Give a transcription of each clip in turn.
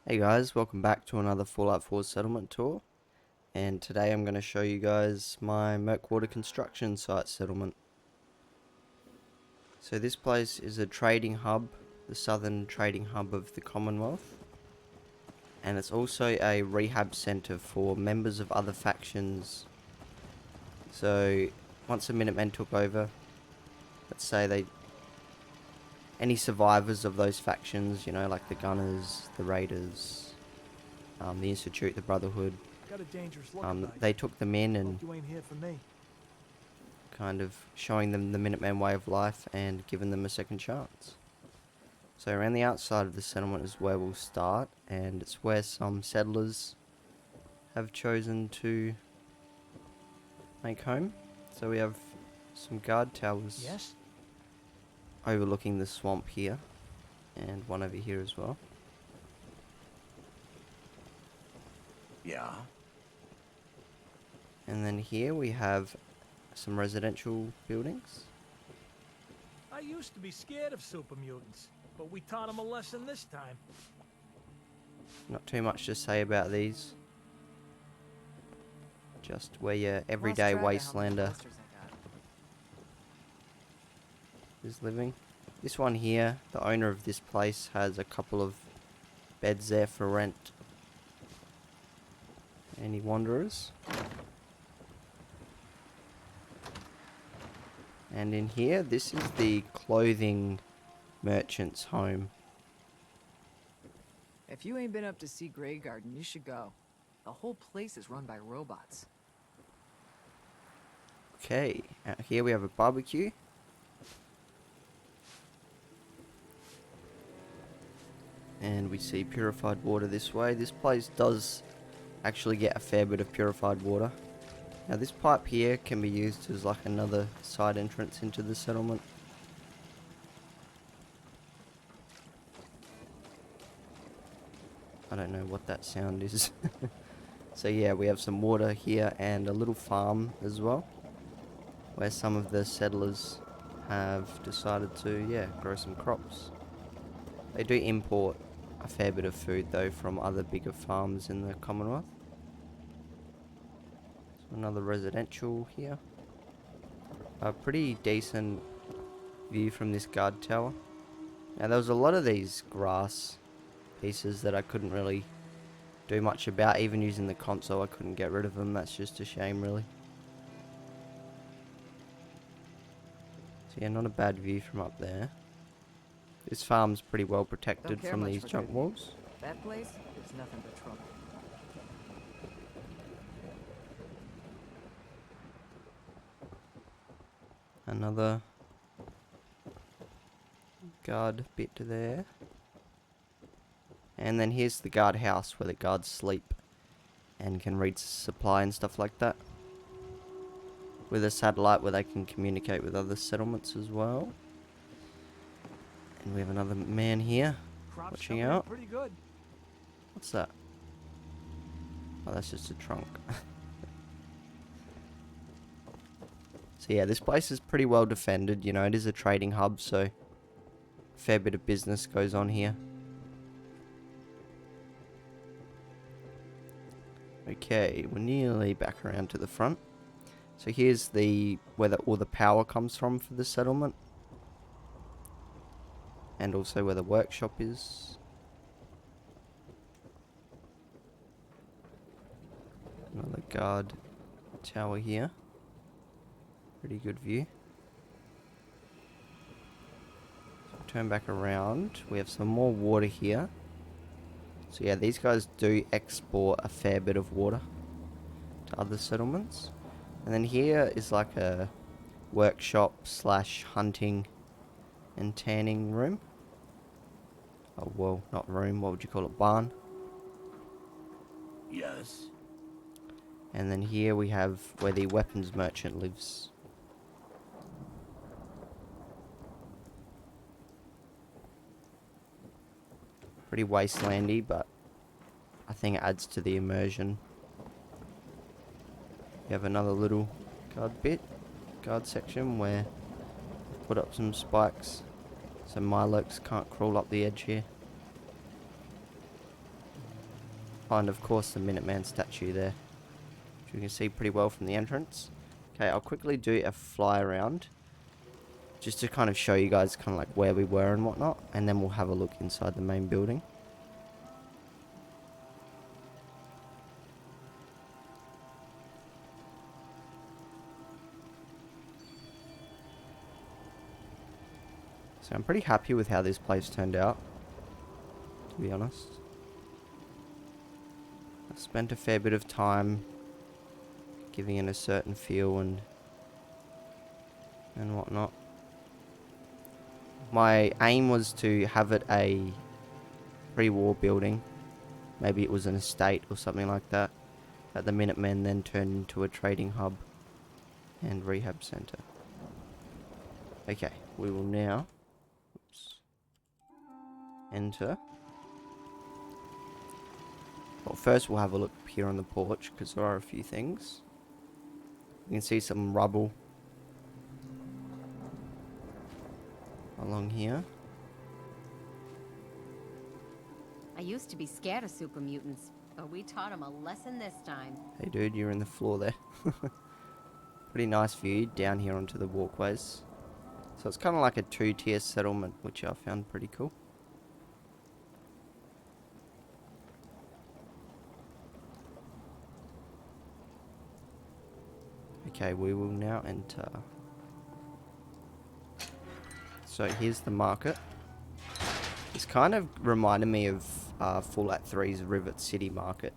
Hey guys, welcome back to another Fallout 4 settlement tour, and today I'm going to show you guys my Murkwater construction site settlement. So this place is a trading hub, the southern trading hub of the Commonwealth, and it's also a rehab centre for members of other factions. So once the Minutemen took over, let's say any survivors of those factions, you know, like the Gunners, the Raiders, the Institute, the Brotherhood, Got a dangerous look about they you. took them in and Hope you ain't here for me. kind of showing them the Minuteman way of life and giving them a second chance. So around the outside of the settlement is where we'll start, and it's where some settlers have chosen to make home. So we have some guard towers Yes? overlooking the swamp here, and one over here as well. Yeah. And then here we have some residential buildings. I used to be scared of super mutants, but we taught them a lesson this time. Not too much to say about these. Just where your everyday wastelander is living. This one here, the owner of this place, has a couple of beds there for rent. Any wanderers? And in here, this is the clothing merchant's home. If you ain't been up to see Grey Garden, you should go. The whole place is run by robots. Okay, out here we have a barbecue. And we see purified water this way. This place does actually get a fair bit of purified water. Now this pipe here can be used as like another side entrance into the settlement. I don't know what that sound is. So yeah, we have some water here and a little farm as well, where some of the settlers have decided to, yeah, grow some crops. They do import a fair bit of food though from other bigger farms in the Commonwealth. So another residential here. A pretty decent view from this guard tower. Now there was a lot of these grass pieces that I couldn't really do much about. Even using the console I couldn't get rid of them. That's just a shame really. So yeah, not a bad view from up there. This farm's pretty well protected from these junk walls. That place is nothing but trouble. Another guard bit there. And then here's the guard house where the guards sleep and can read supply and stuff like that. With a satellite where they can communicate with other settlements as well. And we have another man here Crops watching coming in out. pretty good. What's that? Oh, that's just a trunk. So yeah, this place is pretty well defended. You know, it is a trading hub, so a fair bit of business goes on here. Okay, we're nearly back around to the front. So here's where all the power comes from for the settlement. And also where the workshop is. Another guard tower here. Pretty good view. So turn back around. We have some more water here. So yeah, these guys do export a fair bit of water to other settlements. And then here is like a workshop slash hunting and tanning room. Oh, well, not room, what would you call it? Barn. Yes. And then here we have where the weapons merchant lives. Pretty wastelandy, but I think it adds to the immersion. You have another little guard section where I've put up some spikes so Milox can't crawl up the edge here. Oh, and of course the Minuteman statue there, which you can see pretty well from the entrance. Okay, I'll quickly do a fly around, just to kind of show you guys kind of like where we were and whatnot, and then we'll have a look inside the main building. So I'm pretty happy with how this place turned out, to be honest. I spent a fair bit of time giving it a certain feel and whatnot. My aim was to have it a pre-war building. Maybe it was an estate or something like that. That the Minutemen then turned into a trading hub and rehab center. Okay, we will now enter. Well, first we'll have a look here on the porch, because there are a few things. You can see some rubble along here. I used to be scared of super mutants, but we taught them a lesson this time. Hey dude, you're in the floor there. Pretty nice view down here onto the walkways. So it's kind of like a 2-tier settlement, which I found pretty cool. Okay, we will now enter. So here's the market. It's kind of reminded me of Fallout 3's Rivet City Market.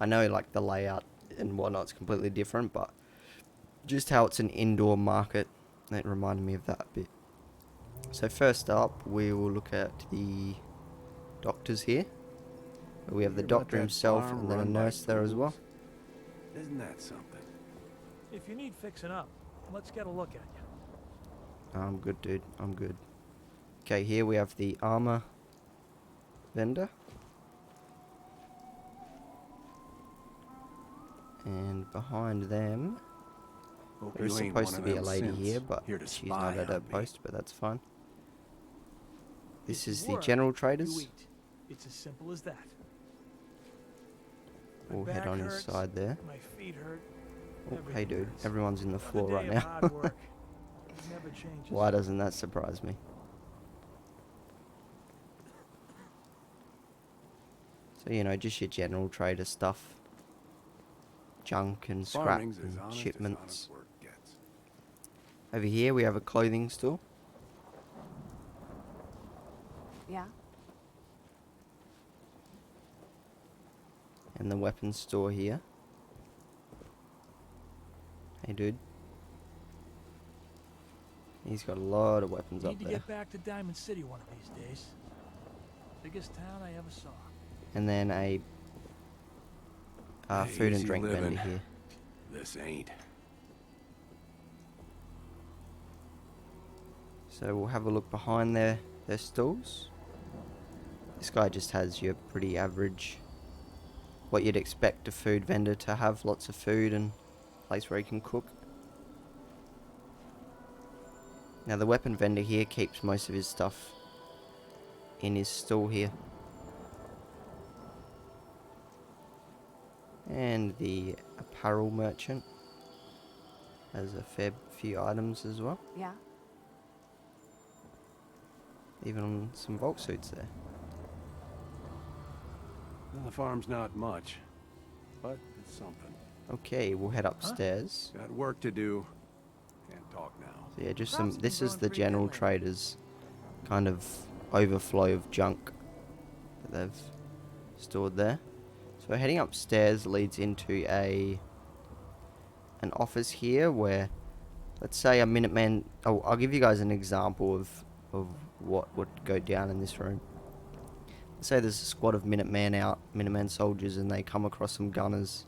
I know like the layout and whatnot's completely different, but just how it's an indoor market, it reminded me of that a bit. So first up, we will look at the doctors here. We have the doctor himself and then a nurse there as well. Isn't that something? If you need fixing up, let's get a look at you. I'm good, dude. I'm good. Okay, here we have the armor vendor. And behind them, Hope there's you ain't supposed one to of be a them lady synths here, but here to she's spy not at her on me. post, but that's fine. This If is you the work, general you traders. eat. It's as simple as that. My We'll head back on his hurts, side there. My feet hurt. Oh, everything hey dude, hurts. everyone's in the floor Another right day of now. hard work. It never changes. Why doesn't that surprise me? So, you know, just your general trader stuff. Junk and scrap Farming's as and honest as shipments. honest work gets. Over here we have a clothing store. Yeah? And the weapons store here. Hey dude. He's got a lot of weapons Need up to there. get back to Diamond City one of these days. Biggest town I ever saw. And then a Hey, food and easy drink living. vendor here. This ain't. So we'll have a look behind their stalls. This guy just has your pretty average, what you'd expect a food vendor to have. Lots of food and a place where he can cook. Now the weapon vendor here keeps most of his stuff in his stall here. And the apparel merchant has a fair few items as well. Yeah? Even some Volk suits there. Well, the farm's not much, but it's something. Okay, we'll head upstairs. Got work to do. Can't talk now. So yeah, just Crops some. been This is growing the pretty general good lately. traders' kind of overflow of junk that they've stored there. So heading upstairs leads into an office here where, let's say a Minuteman. Oh, I'll give you guys an example of what would go down in this room. Let's say there's a squad of Minuteman soldiers, and they come across some gunners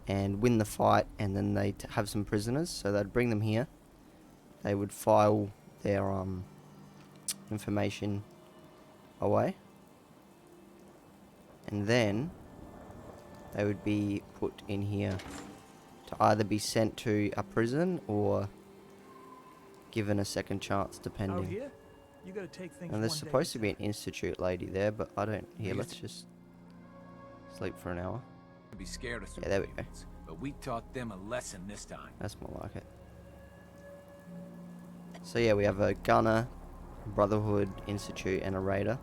and win the fight, and then they have some prisoners. So they'd bring them here. They would file their information away, and then they would be put in here to either be sent to a prison or given a second chance, Out depending. here, you gotta take things And there's one day supposed to at a be an time. institute lady there, but I don't. Here, These- let's sleep for an hour. Be scared of Yeah, there we go. superhumans, but we taught them a lesson this time. That's more like it. So yeah, we have a gunner, Brotherhood, Institute, and a raider.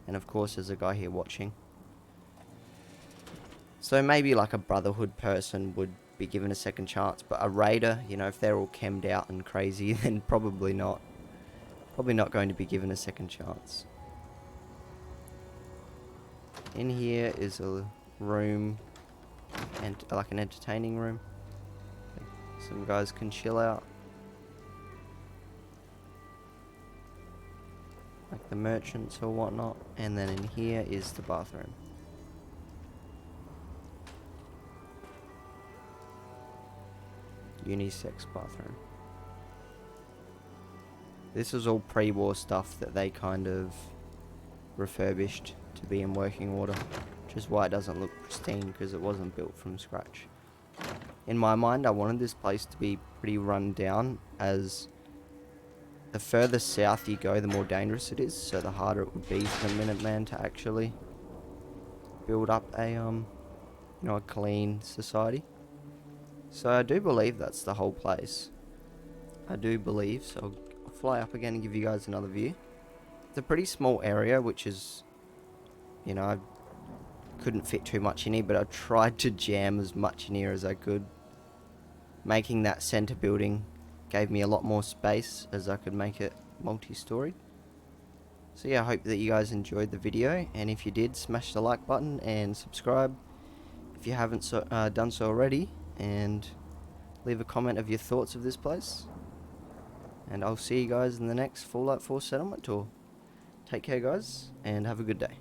And of course there's a guy here watching. So maybe like a Brotherhood person would be given a second chance, but a raider, you know, if they're all chemmed out and crazy, then probably not. Probably not going to be given a second chance. In here is a room, and like an entertaining room. Some guys can chill out. Like the merchants or whatnot. And then in here is the bathroom. Unisex bathroom. This is all pre-war stuff that they kind of refurbished to be in working order, which is why it doesn't look pristine, because it wasn't built from scratch. In my mind, I wanted this place to be pretty run down, as the further south you go, the more dangerous it is, so the harder it would be for the Minuteman to actually build up a, you know, a clean society. So I do believe that's the whole place. I do believe, so I'll fly up again and give you guys another view. It's a pretty small area, which is, you know, I couldn't fit too much in here, but I tried to jam as much in here as I could. Making that center building gave me a lot more space, as I could make it multi-storied. So yeah, I hope that you guys enjoyed the video, and if you did, smash the like button and subscribe if you haven't done so already, and leave a comment of your thoughts of this place. And I'll see you guys in the next Fallout 4 settlement tour. Take care guys, and have a good day.